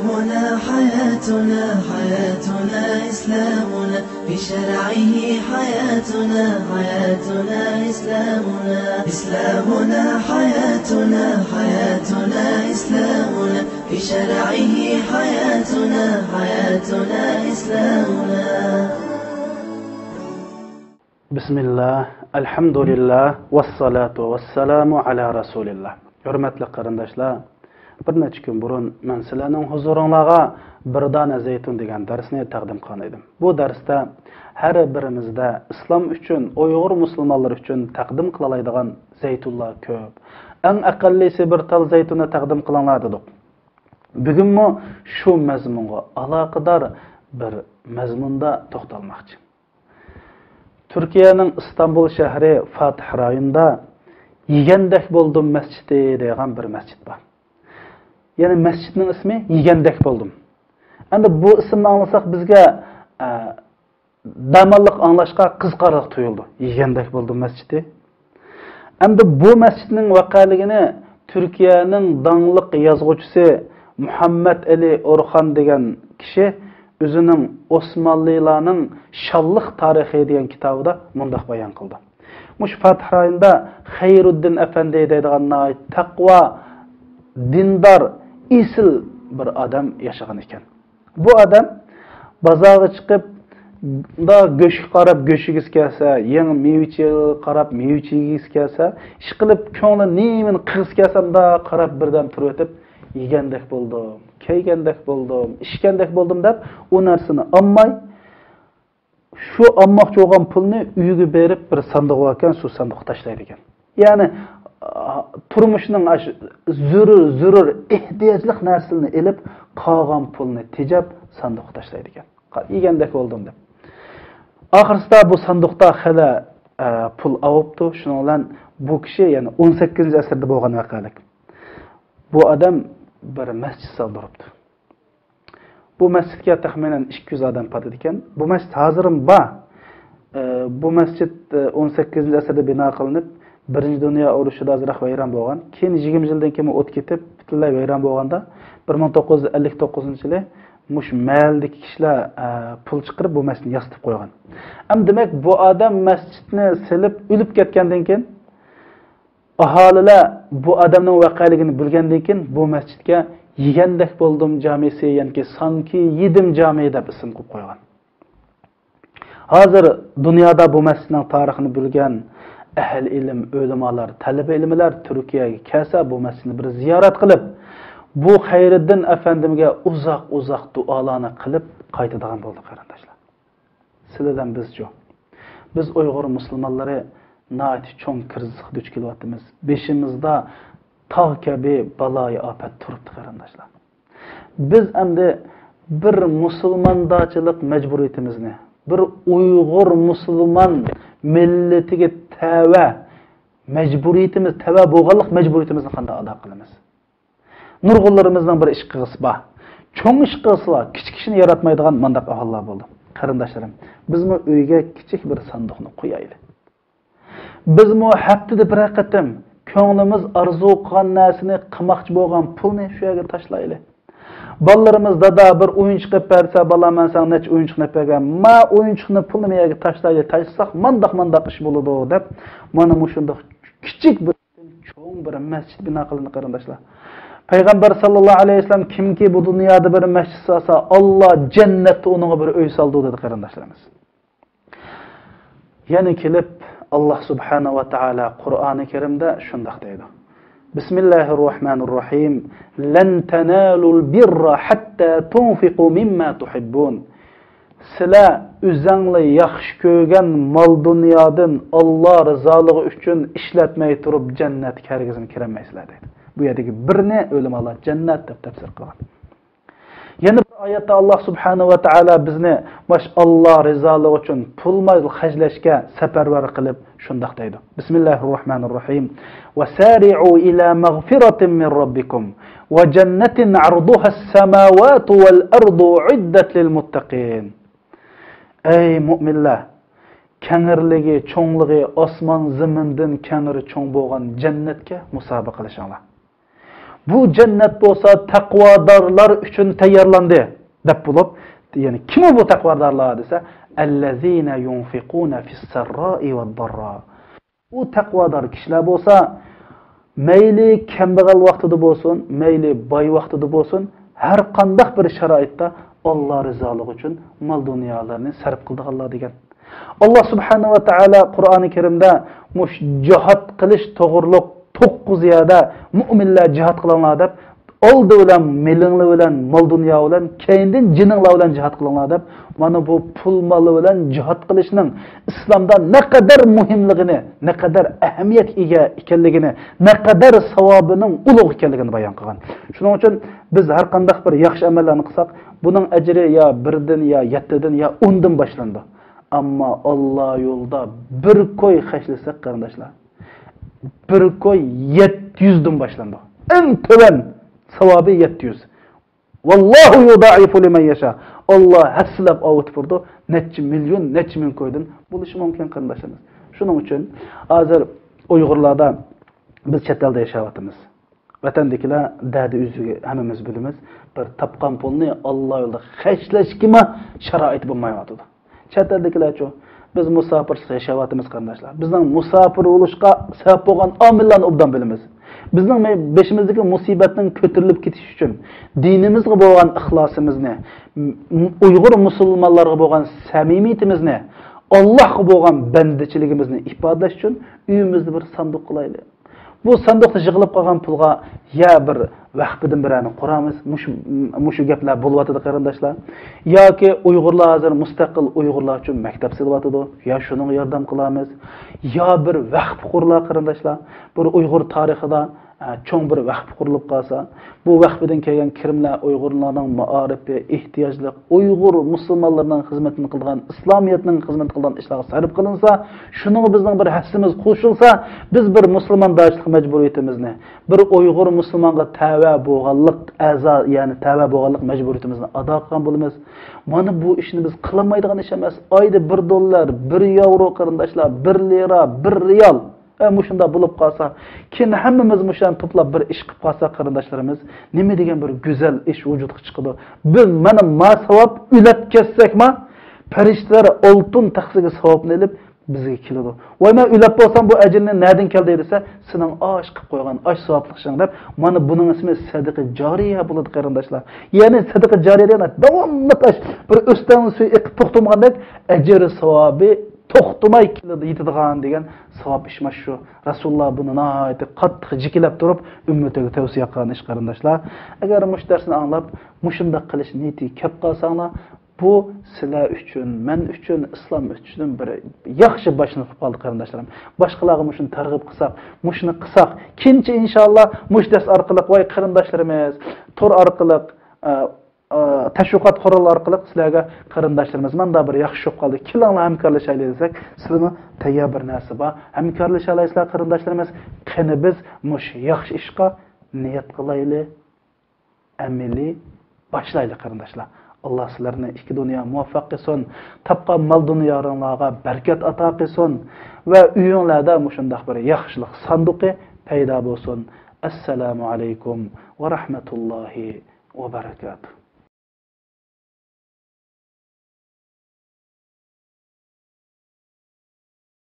إسلامنا حياتنا حياتنا إسلامنا بشرعه حياتنا حياتنا إسلامنا إسلامنا حياتنا حياتنا إسلامنا بشرعه حياتنا حياتنا إسلامنا. بسم الله الحمد لله والصلاة والسلام على رسول الله. Hürmetli qarindoshlar, bir necha kun burun men sizlarning huzuringizga bir dona zaytun degan darsni taqdim qilgan edim. Bu darsda har birimizda islom uchun, Uyg'ur musulmonlar uchun taqdim qila oladigan zaytunlar ko'p. Eng aqallisi bir tal zaytuni taqdim qilinglar dedik. Bugunmi shu mazmunga aloqador bir mazmunda to'xtalmoqchi. Türkiye'nin İstanbul şehri Fatih rayonunda Yigendek Buldum Mescidi degan bir mescid var. Yani mescidin ismi Yigendek Buldum. Endi bu isimni anglasak bizga damallık anlaşqa qizqarliq tuyuldu. Yigendek Buldum Mescidi. Endi bu mescidning vaqaligini Türkiye'nin dangliq yozuvchisi Muhammed Ali Orxon degan kishi özünün Osmanlılarning Şalliq tarixi degan kitobida mundaq bayon qildi. Mush Fatih rayonida Xayruddin Efendi deydigan taqvo, dindar, isil bir adam yaşagan ekan. Bu adam bozorga chiqib da go'shga qarab go'shigiz kelsa, yangi mevachiga qarab mevachigiz kelsa, ish qilib ko'ngli nemin qiz kelsa da qarab birdan turib o'tib yegandek bo'ldim, keygandek bo'ldim, ishgandek bo'ldim deb o narsani olmay, shu olmoqchi bo'lgan pulni uyiga berib bir sandiq ekan, shu sandiqqa tashlaydi ekan. Ya'ni turmushning zurur ehtiyojli narsalarni elib, qolgan pulni tejab sandiqqa tashlaydi ekan. Yegandek bo'ldim deb. Oxirsida bu sandiqda xala pul olibdi. Shuning bilan bu kishi, ya'ni 18-asrda bo'lgan vaqalik. Bu adam bir masjid soldiribdi. Bu masjidga taxminan 200 odam patadi ekan. Bu masjid hozirim bor. Bu masjid 18-asrda bino qilinib, Birinchi Dunyo urushida azroq vayron bo'lgan. Keyin 20 yildan keyin o't ketib, butunlay vayron bo'lganda 1959-yili mush mahaldagi kishilar pul chiqarib bu masjidni yasitib qo'ygan. Ham demak bu odam masjidni silib o'lib ketgandan keyin aholilar bu odamning vaqaligini bilgandan keyin bu masjidga Yegandek Buldum jamisi, ya'ni sanki yedim jami deb ism qo'yib qo'ygan. Hozir dunyoda bu masjidning tarixini bilgan ahl ilm, ulamolar, talaba ilmlar Turkiyaga kelsa bu masjidni bir ziyorat qilib, bu Xayriddin Efendimga uzoq duolarni qilib qaytadigan bo'ldi qarindoshlar. Sizlardan biz Uyg'ur musulmonlari nayt cho'ng krizga duch kelyapmiz. Beshimizda tog' kabi baloyi ofat turibdi qarindoshlar. Biz endi bir musulmondachilik majburiyatimizni, bir Uyg'ur musulmon millatiga tava majburiyatimiz, tava bo'lganlik majburiyatimizni qanday ado qilamiz? Nurg'unlarimizning bir ish qilg'isi bor. Cho'ng ish qilsa, kichik ishni yaratmaydigan mandaq ahvollar bo'ldi. Qarindoshlarim, bizmi uyga kichik bir sandiqni qo'yaylik. Bizmi haftada bir qatam ko'nglimiz arzu qilgan narsani qilmoqchi bo'lgan pulni shu yerga tashlaylik. Bolalarimiz dada bir o'yinchiq qilib bersa, bolam men sen nech o'yinchiqni bergan, ma o'yinchiqni pulni men yerga tashlaylik, tashsak mandaq ish bo'ladi deb, mana shunday kichik bir cho'ng bir masjid bino qilindi qarindoshlar. Payg'ambar sallallohu alayhi vasallam kimki bu dunyoda bir masjid solsa, Alloh jannatda uningga bir uy soldi dedi qarindoshlarimiz. Yana kelib Allah subhanahu wa ta'ala Qur'oni Karimda shunday deydi. Bismillahirrohmanirrohim. Lan tanalul birra hatta tunfiqu mimma tuhibbun. Sizlar o'zingizlar yaxshi ko'rgan mol dunyodan Alloh rizoligi uchun ishlatmay turib jannatga hargizmi kirolmaysizlar dedi. Bu yerdagi birni ulamolar jannat deb tafsir qilgan. Yana bir oyatda Allah subhanahu wa ta'ala bizni Alloh rizoligi uchun pulmay xajlashga safarbar qilib shunday deydi. Bismillahirrohmanirrohim. Wasari'u ila maghfiratin min robbikum wa jannatin 'arduha as-samawati wal ardu 'iddat lil muttaqin. Ey mu'minlar, kengirligi, cho'ngligi osmon zamindan kengiri cho'ng bo'lgan jannatga musobaqa qilishinglar. Bu cennet bolsa taqvodorlar uchun tayyorlandi deb bo'lib, ya'ni kim bu taqvodorlar desa, allazina yunfiquna fis-sarra'i wad-darra. Bu taqvodor kishilar bo'lsa, mayli kambag'al vaqtida bo'lsin, mayli boy vaqtida bo'lsin, har qanday bir sharoitda Alloh rizoligi uchun mol dunyolarni sarf qildiganlar degan. Allah subhanahu va taolo Qur'oni Karimda mush jihad qilish to'g'riliq 9 yerda mu'minlar jihad qilinglar deb, oldi bilan melinglar bilan mol dunyo bilan keyindan jininglar bilan jihad qilinglar deb, mana bu pul mol bilan jihad qilishning islomda ne kadar muhimligini, ne kadar ahamiyat ega ekanligini, ne kadar savobining ulug' ekanligini bayon qilgan. Shuning uchun biz har qanday bir yaxshi amallarni qilsak, buning ajri ya 1dan ya 7dan ya 10dan boshlandi. Amma Allah yolda bir koy xəşləsək qardaşlar, bir koy 700'dan başlandı. En töven savabı 700. Vallahu yudaifu limen yasha. Allah həsləb avut vurdu. Neçə milyon, neçə min koydun. Buluş mümkün qardaşlarımız. Şunun üçün hazır Uygurlarda biz chet eldə yaşayatımız. Vatandakilar dədi üzüge hamımız bilimiz. Bir tapqan pulni Allah yolda xəşləşkimə şərait bulmayatıdı. Chet eldakilarço biz musafirsiz yaşayatımız qardaşlar. Bizning musafir oluşqa sabab bo'lgan omillarni obdan bilamiz. Bizning beşimizdagi musibatning ko'tarilib ketish uchun dinimizga bo'lgan ixlosimizni, Uyg'ur musulmonlarga bo'lgan samimiyatimizni, Allohga bo'lgan bandichiligimizni ifodalash uchun uyimizda bir sanduq qilaylik. Bu sanduqda yig'ilib qolgan pulga ya bir vaqtdan birani quramiz, mushu gaplar bo'lyotdi qarindoshlar. Yoki Uyg'urlar hozir mustaqil Uyg'urlar uchun maktab silyotdi, ya shuning yordam qilamiz. Ya bir vaqf qurlar qarindoshlar. Bir Uyg'ur tarixida cho'ng bir vaqf qurilib qolsa, bu vaqfdan kelgan kirimlar Uyg'urlarning maarifi, ehtiyojli Uyg'ur musulmonlarning xizmatini qilgan, islomiyatning xizmat qilgan ishlarga sarf qilinsa, shuning bizning bir hassimiz qo'shilsa, biz bir musulmondoshlik majburiyatimizni, bir Uyg'ur musulmonga tava bo'lganlik a'zo, ya'ni tava bo'lganlik majburiyatimizni ado qilgan bo'lamiz. Mana bu ishni biz qilmaydigan ish emas. Oyda $1, €1 qarindoshlar, 1 lira, 1 riyal Muşunda bulup qalsa, kin hammamiz muşan toplab bir iş qilib qalsa qarindoshlarimiz, nima degan bir go'zal ish vujudga chiqadi. Biz mana ma savab ulab kessakma, farishtalar oltin taxsiga savobni olib bizga keladi. Voy men ulab bo'lsam bu ajrni nereden keldi desa, sening osh qilib qo'ygan osh savobli ishing deb, mana buning ismi sadaqa joriya bo'ladi qarindoshlar. Ya'ni sadaqa joriya degani davomli tosh bir o'stan suv eqib to'xtamagandek ajr savobi to'xtamay keladi yetadigan degan savob ish shu. Rasululloh buni nihoyatda qattiq jikilab turib ummatiga tavsiya qilgan ish qarindoshlar. Agar mush darsni anglab, mushunda qilish niyati kelib qolsanglar, bu sizlar uchun, men uchun, islom uchun bir yaxshi boshlanib qoldi qarindoshlarım. Boshqalarga mushuni targ'ib qilsak, mushuni qilsak, kinchi inshaalloh mush dars orqali voy qarindoshlarimiz, tur orqali tashviqot qurol orqali sizlarga qarindoshlarimiz menda bir yaxshi bo'lib qoldi. Kelinglar hamkorlashaylik desak, sizlarga tayyor bir narsa bor. Hamkorlashaysizlar qarindoshlarimiz. Qani biz mush yaxshi ishqa niyat qilaylik, amaliy boshlaylik qarindoshlar. Allah sizlarni ikki dunyo muvaffaq qilsin. Tapqan mol dunyolarga barakat ato qilsin va uyinglarda mushundaq bir yaxshilik sanduqi paydo bo'lsin. Assalomu alaykum va rahmatullohi va barakatuh.